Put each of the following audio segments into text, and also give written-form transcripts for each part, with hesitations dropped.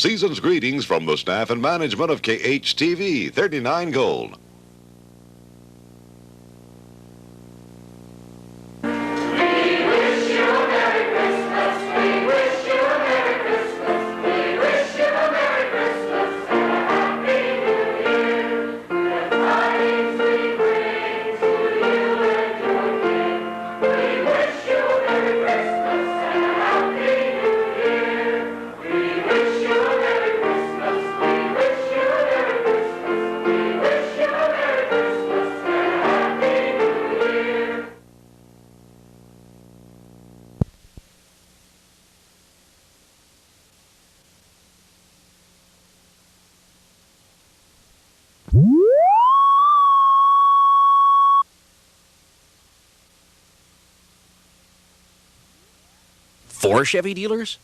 season's greetings from the staff and management of KHTV 39 Gold. Four Chevy dealers?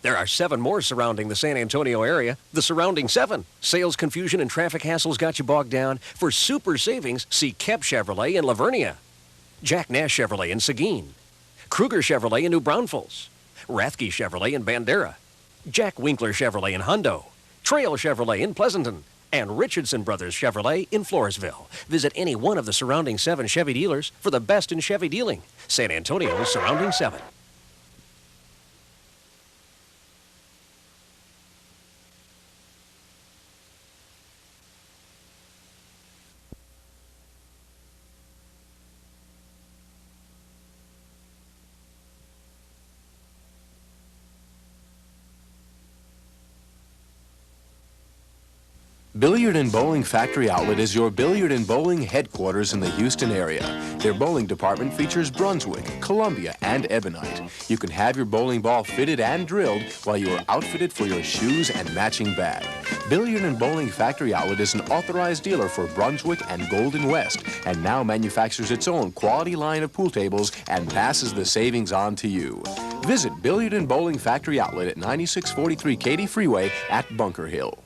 There are 7 more surrounding the San Antonio area. The surrounding 7. Sales confusion and traffic hassles got you bogged down. For super savings, see Kep Chevrolet in Lavernia, Jack Nash Chevrolet in Seguin, Kruger Chevrolet in New Braunfels, Rathke Chevrolet in Bandera, Jack Winkler Chevrolet in Hondo, Trail Chevrolet in Pleasanton, and Richardson Brothers Chevrolet in Floresville. Visit any one of the surrounding 7 Chevy dealers for the best in Chevy dealing. San Antonio's surrounding 7. Billiard and Bowling Factory Outlet is your billiard and bowling headquarters in the Houston area. Their bowling department features Brunswick, Columbia, and Ebonite. You can have your bowling ball fitted and drilled while you are outfitted for your shoes and matching bag. Billiard and Bowling Factory Outlet is an authorized dealer for Brunswick and Golden West, and now manufactures its own quality line of pool tables and passes the savings on to you. Visit Billiard and Bowling Factory Outlet at 9643 Katy Freeway at Bunker Hill.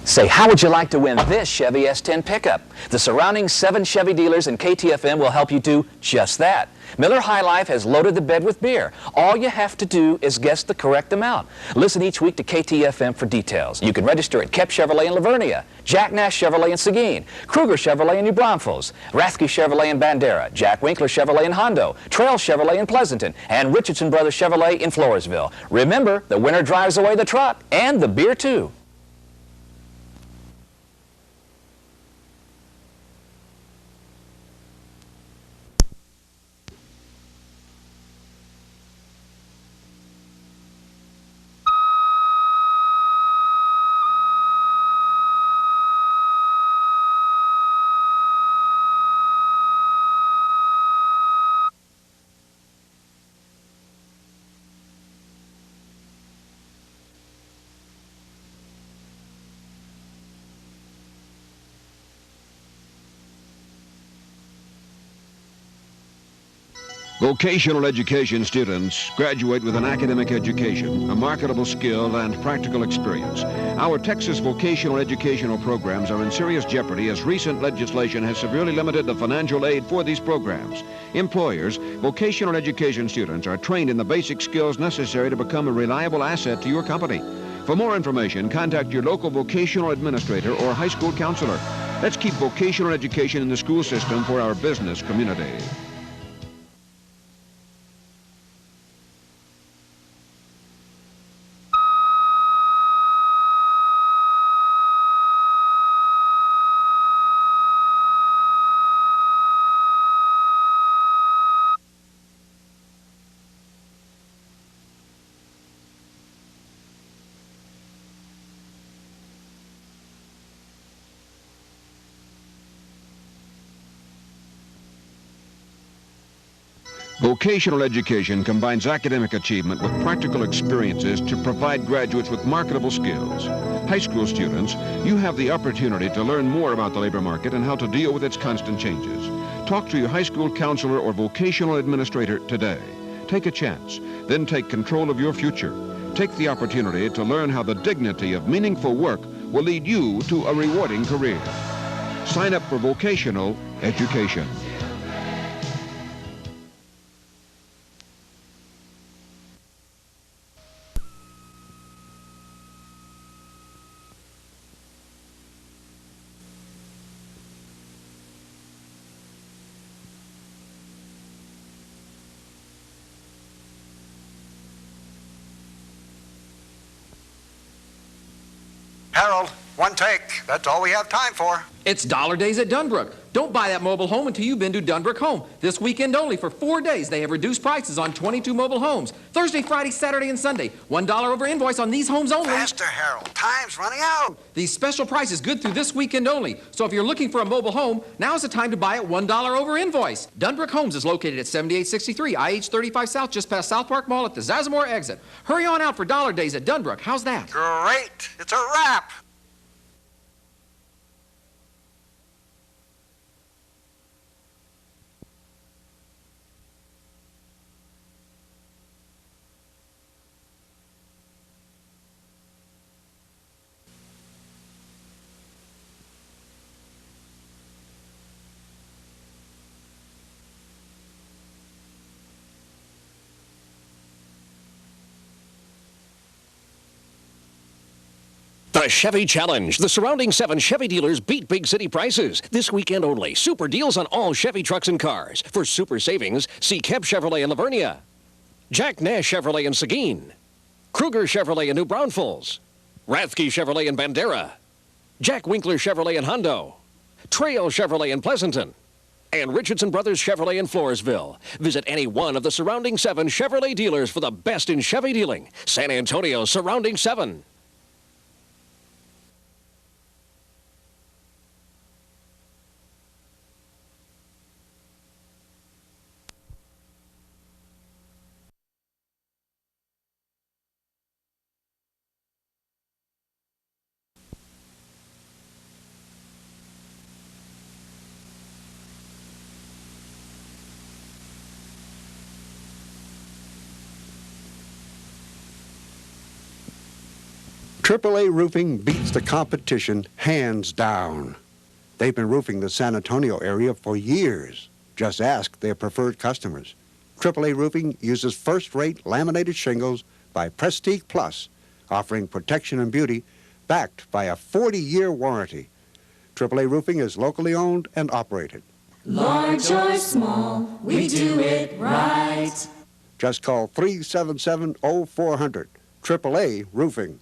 Say, how would you like to win this Chevy S10 pickup? The surrounding 7 Chevy dealers in KTFM will help you do just that. Miller High Life has loaded the bed with beer. All you have to do is guess the correct amount. Listen each week to KTFM for details. You can register at Kep Chevrolet in Lavernia, Jack Nash Chevrolet in Seguin, Kruger Chevrolet in New Braunfels, Rathke Chevrolet in Bandera, Jack Winkler Chevrolet in Hondo, Trail Chevrolet in Pleasanton, and Richardson Brothers Chevrolet in Floresville. Remember, the winner drives away the truck and the beer too. Vocational education students graduate with an academic education, a marketable skill, and practical experience. Our Texas vocational educational programs are in serious jeopardy as recent legislation has severely limited the financial aid for these programs. Employers, vocational education students are trained in the basic skills necessary to become a reliable asset to your company. For more information, contact your local vocational administrator or high school counselor. Let's keep vocational education in the school system for our business community. Vocational education combines academic achievement with practical experiences to provide graduates with marketable skills. High school students, you have the opportunity to learn more about the labor market and how to deal with its constant changes. Talk to your high school counselor or vocational administrator today. Take a chance, then take control of your future. Take the opportunity to learn how the dignity of meaningful work will lead you to a rewarding career. Sign up for vocational education. Harold, one take. That's all we have time for. It's Dollar Days at Dunbrook. Don't buy that mobile home until you've been to Dunbrook Home. This weekend only for 4 days, they have reduced prices on 22 mobile homes. Thursday, Friday, Saturday, and Sunday. $1 over invoice on these homes only. Faster, Harold. Time's running out. These special prices good through this weekend only. So if you're looking for a mobile home, now's the time to buy it $1 over invoice. Dunbrook Homes is located at 7863 IH 35 South, just past South Park Mall at the Zazamore exit. Hurry on out for Dollar Days at Dunbrook. How's that? Great. It's a wrap. The Chevy Challenge. The surrounding 7 Chevy dealers beat big city prices. This weekend only. Super deals on all Chevy trucks and cars. For super savings, see Keb Chevrolet in Livernia, Jack Nash Chevrolet in Seguin, Kruger Chevrolet in New Braunfels, Rathke Chevrolet in Bandera, Jack Winkler Chevrolet in Hondo, Trail Chevrolet in Pleasanton, and Richardson Brothers Chevrolet in Floresville. Visit any one of the surrounding 7 Chevrolet dealers for the best in Chevy dealing. San Antonio surrounding 7. AAA Roofing beats the competition hands down. They've been roofing the San Antonio area for years. Just ask their preferred customers. AAA Roofing uses first-rate laminated shingles by Prestige Plus, offering protection and beauty backed by a 40-year warranty. AAA Roofing is locally owned and operated. Large or small, we do it right. Just call 377-0400. AAA Roofing.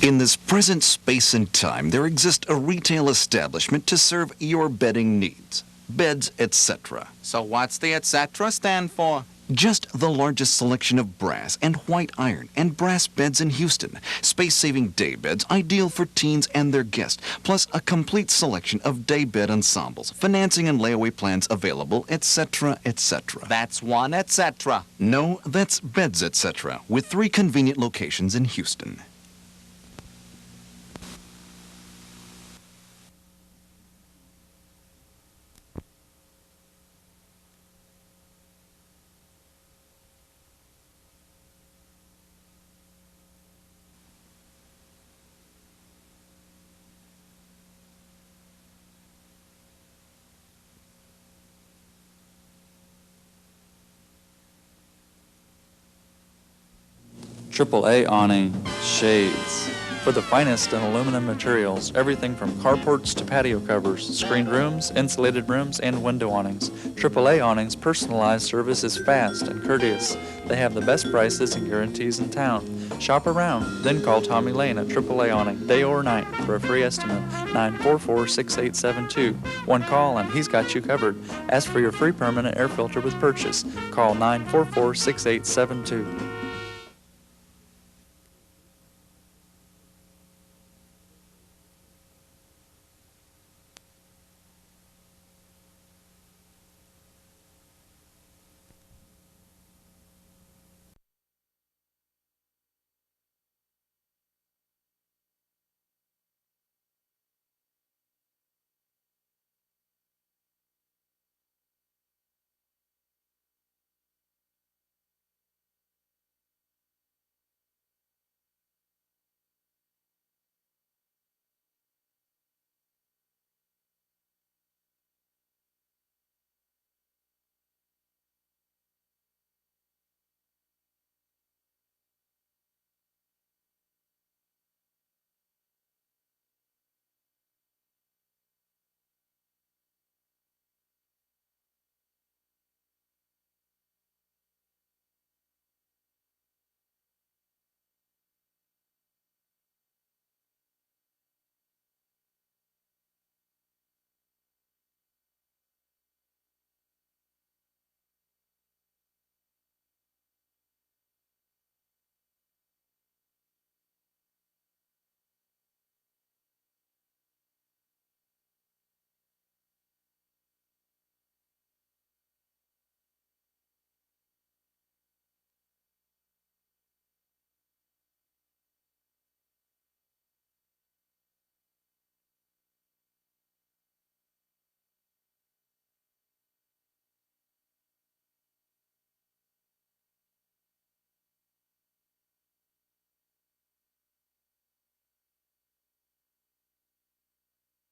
In this present space and time, there exists a retail establishment to serve your bedding needs. Beds, etc. So what's the etc. stand for? Just the largest selection of brass and white iron and brass beds in Houston. Space-saving day beds ideal for teens and their guests, plus a complete selection of day bed ensembles, financing and layaway plans available, etc., etc. That's one etc. No, that's Beds, etc., with 3 convenient locations in Houston. AAA awning, shades, For the finest in aluminum materials, everything from carports to patio covers, screened rooms, insulated rooms, and window awnings. AAA Awning's personalized service is fast and courteous. They have the best prices and guarantees in town. Shop around, then call Tommy Lane at AAA Awning, day or night, for a free estimate, 944-6872. One call and he's got you covered. Ask for your free permanent air filter with purchase. Call 944-6872.